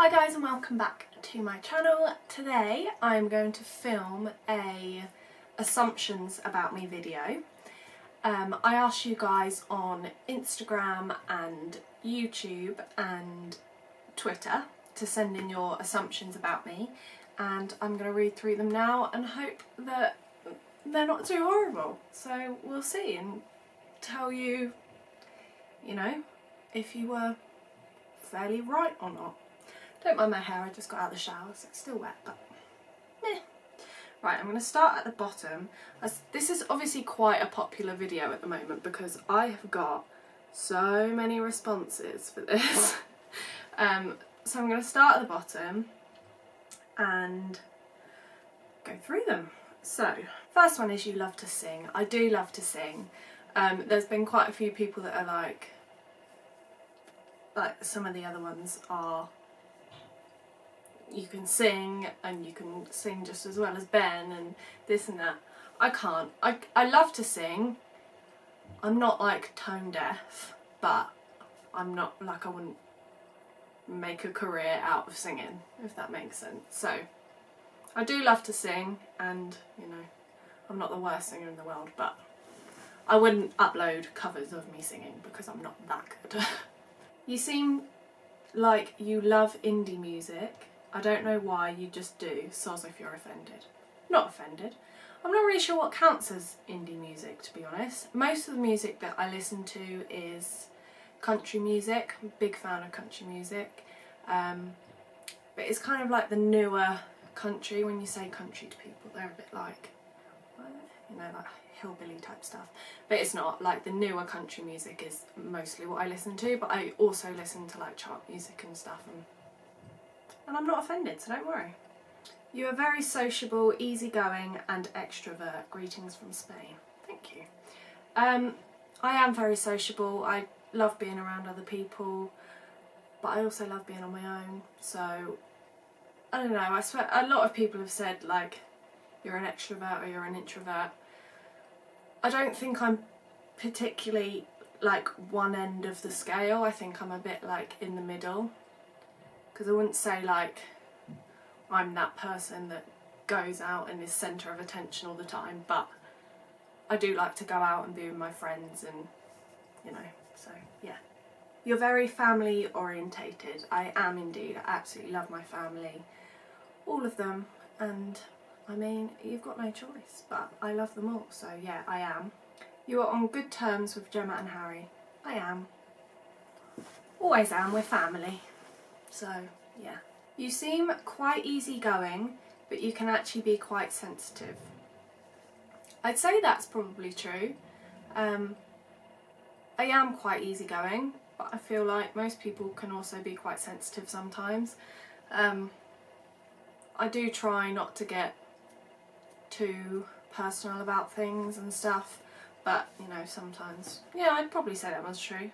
Hi guys and welcome back to my channel. Today I'm going to film a assumptions about me video. I asked you guys on Instagram and YouTube and Twitter to send in your assumptions about me, and I'm going to read through them now and hope that they're not too horrible. So we'll see and tell you, if you were fairly right or not. Don't mind my hair, I just got out of the shower so it's still wet, but meh. Right, I'm going to start at the bottom. This is obviously quite a popular video at the moment because I have got so many responses for this. So I'm going to start at the bottom and go through them. So, first one is you love to sing. I do love to sing. There's been quite a few people that are like some of the other ones are, you can sing and you can sing just as well as Ben and this and that. I can't. I love to sing. I'm not like tone deaf, but I'm not like, I wouldn't make a career out of singing, if that makes sense. So I do love to sing, and I'm not the worst singer in the world, but I wouldn't upload covers of me singing because I'm not that good. You seem like you love indie music. I don't know why, you just do, soz if you're offended. Not offended. I'm not really sure what counts as indie music, to be honest. Most of the music that I listen to is country music. I'm a big fan of country music. But it's kind of like the newer country. When you say country to people, they're a bit like, like hillbilly type stuff. But it's not. Like, the newer country music is mostly what I listen to, but I also listen to like chart music and stuff, and I'm not offended, so don't worry. You are very sociable, easygoing and extrovert. Greetings from Spain. Thank you. I am very sociable. I love being around other people, but I also love being on my own. So, I don't know, I swear a lot of people have said like, you're an extrovert or you're an introvert. I don't think I'm particularly like one end of the scale. I think I'm a bit like in the middle. Because I wouldn't say like I'm that person that goes out and is centre of attention all the time, but I do like to go out and be with my friends and, so yeah. You're very family orientated. I am indeed. I absolutely love my family. All of them. And I mean, you've got no choice, but I love them all, so yeah, I am. You are on good terms with Gemma and Harry. I am. Always am, we're family. So, yeah. You seem quite easygoing, but you can actually be quite sensitive. I'd say that's probably true. I am quite easygoing, but I feel like most people can also be quite sensitive sometimes. I do try not to get too personal about things and stuff, but sometimes, yeah, I'd probably say that was true.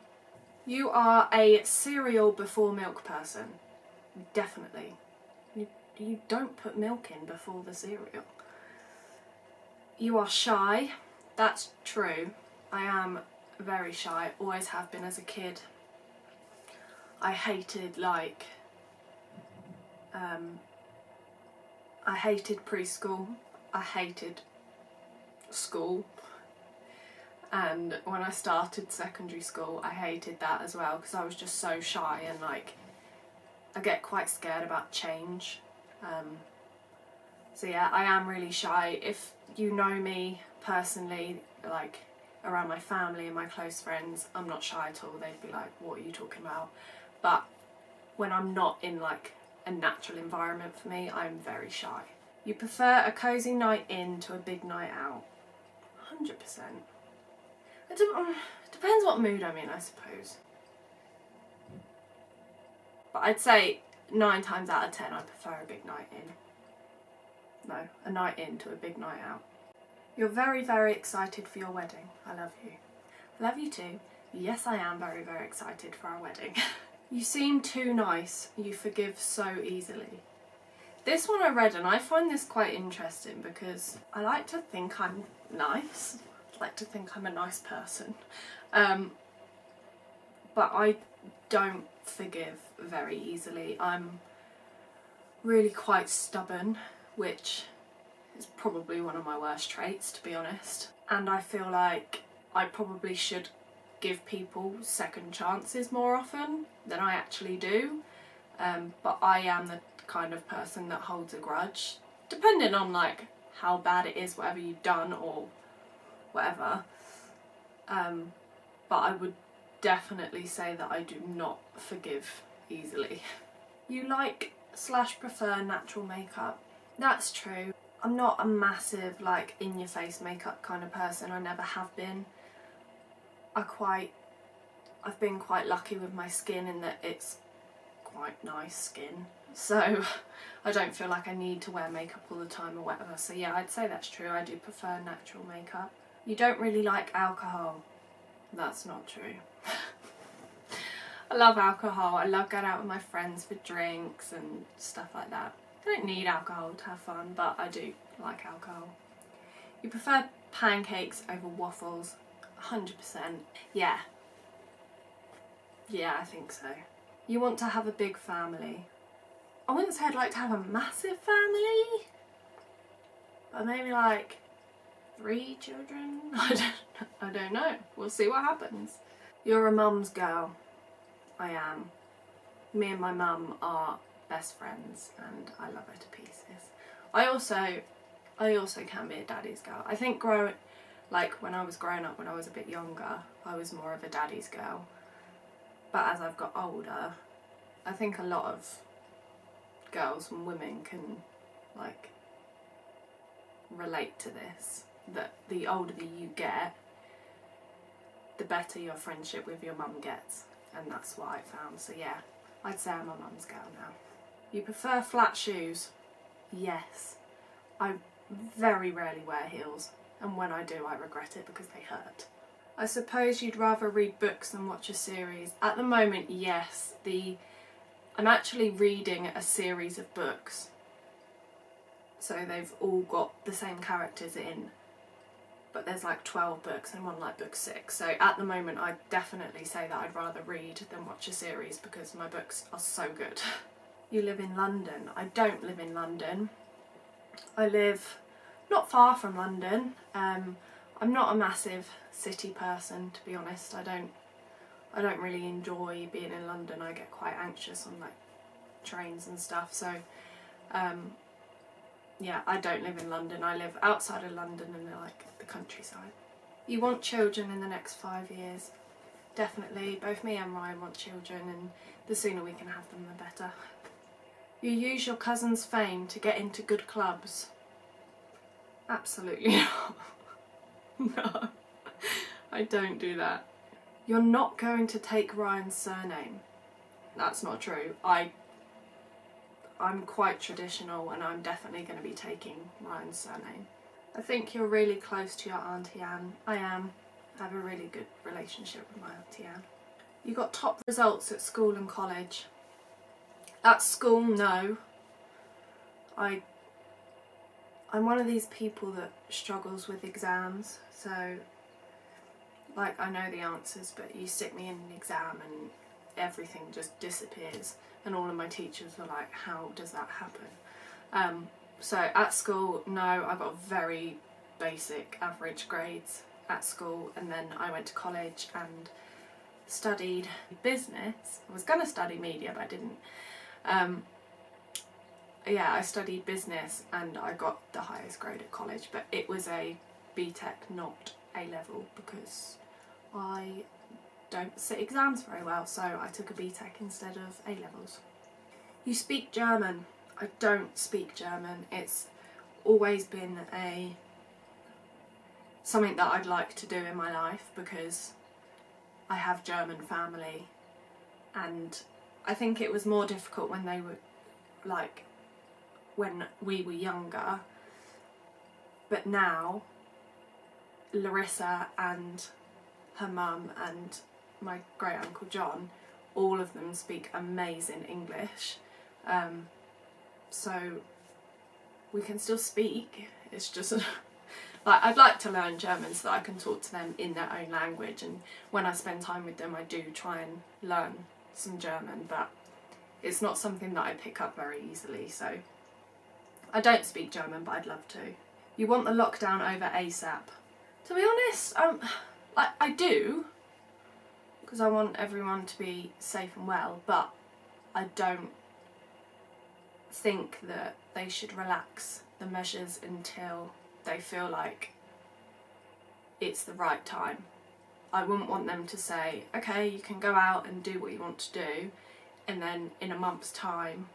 You are a cereal before milk person. Definitely. You don't put milk in before the cereal. You are shy. That's true. I am very shy. Always have been as a kid. I hated I hated preschool. I hated school. And when I started secondary school, I hated that as well because I was just so shy and like, I get quite scared about change. So yeah, I am really shy. If you know me personally, like around my family and my close friends, I'm not shy at all. They'd be like, what are you talking about? But when I'm not in like a natural environment for me, I'm very shy. You prefer a cosy night in to a big night out. 100%. It depends what mood I'm in, I suppose. But I'd say 9 times out of 10 I prefer a big night in. No, a night in to a big night out. You're very, very excited for your wedding. I love you. I love you too. Yes, I am very, very excited for our wedding. You seem too nice. You forgive so easily. This one I read and I find this quite interesting because I like to think I'm nice. I like to think I'm a nice person. But I don't forgive very easily. I'm really quite stubborn, which is probably one of my worst traits, to be honest. And I feel like I probably should give people second chances more often than I actually do. But I am the kind of person that holds a grudge, depending on like how bad it is, whatever you've done or whatever. But I would definitely say that I do not forgive easily. You like / prefer natural makeup. That's true. I'm not a massive like in your face makeup kind of person. I never have been. I've been quite lucky with my skin in that it's quite nice skin. So I don't feel like I need to wear makeup all the time or whatever. So yeah, I'd say that's true. I do prefer natural makeup. You don't really like alcohol. That's not true. I love alcohol. I love going out with my friends for drinks and stuff like that. I don't need alcohol to have fun, but I do like alcohol. You prefer pancakes over waffles? 100%. Yeah. Yeah, I think so. You want to have a big family? I wouldn't say I'd like to have a massive family, but maybe like 3 children? I don't know. We'll see what happens. You're a mum's girl. I am. Me and my mum are best friends and I love her to pieces. I also can be a daddy's girl. I think when I was growing up, when I was a bit younger, I was more of a daddy's girl. But as I've got older, I think a lot of girls and women can like relate to this, that the older that you get, the better your friendship with your mum gets, and that's what I found. So yeah, I'd say I'm a mum's girl now. You prefer flat shoes? Yes. I very rarely wear heels, and when I do I regret it because they hurt. I suppose you'd rather read books than watch a series. At the moment, yes. I'm actually reading a series of books, so they've all got the same characters in, but there's like 12 books and one like book 6. So at the moment I'd definitely say that I'd rather read than watch a series because my books are so good. You live in London. I don't live in London. I live not far from London. I'm not a massive city person, to be honest. I don't really enjoy being in London. I get quite anxious on like trains and stuff. So yeah, I don't live in London. I live outside of London in like the countryside. You want children in the next 5 years? Definitely. Both me and Ryan want children, and the sooner we can have them the better. You use your cousin's fame to get into good clubs? Absolutely not. No, I don't do that. You're not going to take Ryan's surname? That's not true. I'm quite traditional and I'm definitely going to be taking Ryan's surname. I think you're really close to your Auntie Anne. I am. I have a really good relationship with my Auntie Anne. You got top results at school and college? At school, no. I'm one of these people that struggles with exams, so like I know the answers, but you stick me in an exam and everything just disappears, and all of my teachers were like, how does that happen? So at school, no, I got very basic average grades at school, and then I went to college and studied business. I was going to study media, but I didn't. Yeah, I studied business and I got the highest grade at college, but it was a BTEC, not A-level, because I don't sit exams very well, so I took a BTEC instead of A-levels. You speak German? I don't speak German. It's always been something that I'd like to do in my life because I have German family, and I think it was more difficult when they were like when we were younger, but now Larissa and her mum and my great uncle John, all of them speak amazing English, so we can still speak. It's just like I'd like to learn German so that I can talk to them in their own language, and when I spend time with them I do try and learn some German, but It's not something that I pick up very easily, so I don't speak German, but I'd love to. You want the lockdown over ASAP. To be honest, I do, because I want everyone to be safe and well, but I don't think that they should relax the measures until they feel like it's the right time. I wouldn't want them to say, okay, you can go out and do what you want to do, and then in a month's time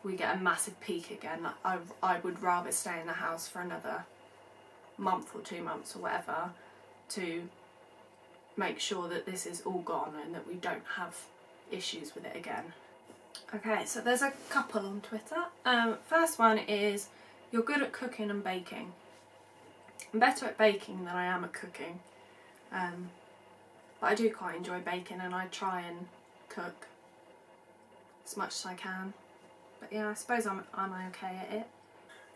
we get a massive peak again. I would rather stay in the house for another month or 2 months or whatever to make sure that this is all gone and that we don't have issues with it again. Okay, so there's a couple on Twitter. First one is, you're good at cooking and baking. I'm better at baking than I am at cooking, but I do quite enjoy baking and I try and cook as much as I can. But yeah, I suppose I'm okay at it.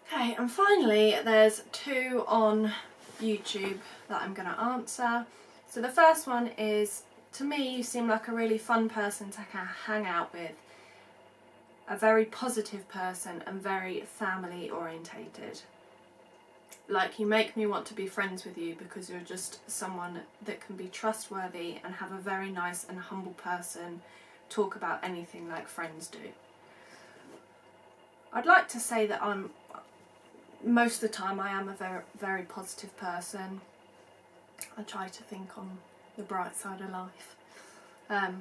Okay, and finally there's 2 on YouTube that I'm going to answer. So the first one is, to me you seem like a really fun person to hang out with. A very positive person and very family orientated. Like, you make me want to be friends with you because you're just someone that can be trustworthy and have a very nice and humble person talk about anything like friends do. I'd like to say that most of the time I am a very, very positive person. I try to think on the bright side of life. Yeah.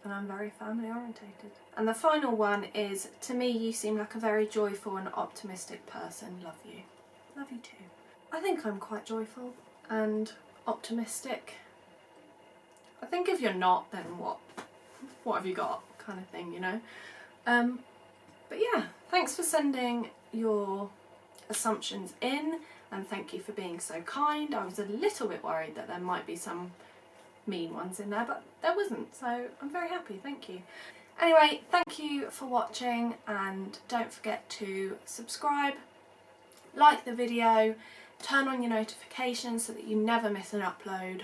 And I'm very family orientated. And the final one is, to me you seem like a very joyful and optimistic person. Love you. Love you too. I think I'm quite joyful and optimistic. I think if you're not, then what have you got, kind of thing, you know. But yeah, thanks for sending your assumptions in, and thank you for being so kind. I was a little bit worried that there might be some mean ones in there, but there wasn't, so I'm very happy, thank you. Anyway, thank you for watching, and don't forget to subscribe, like the video, turn on your notifications so that you never miss an upload,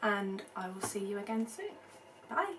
and I will see you again soon. Bye!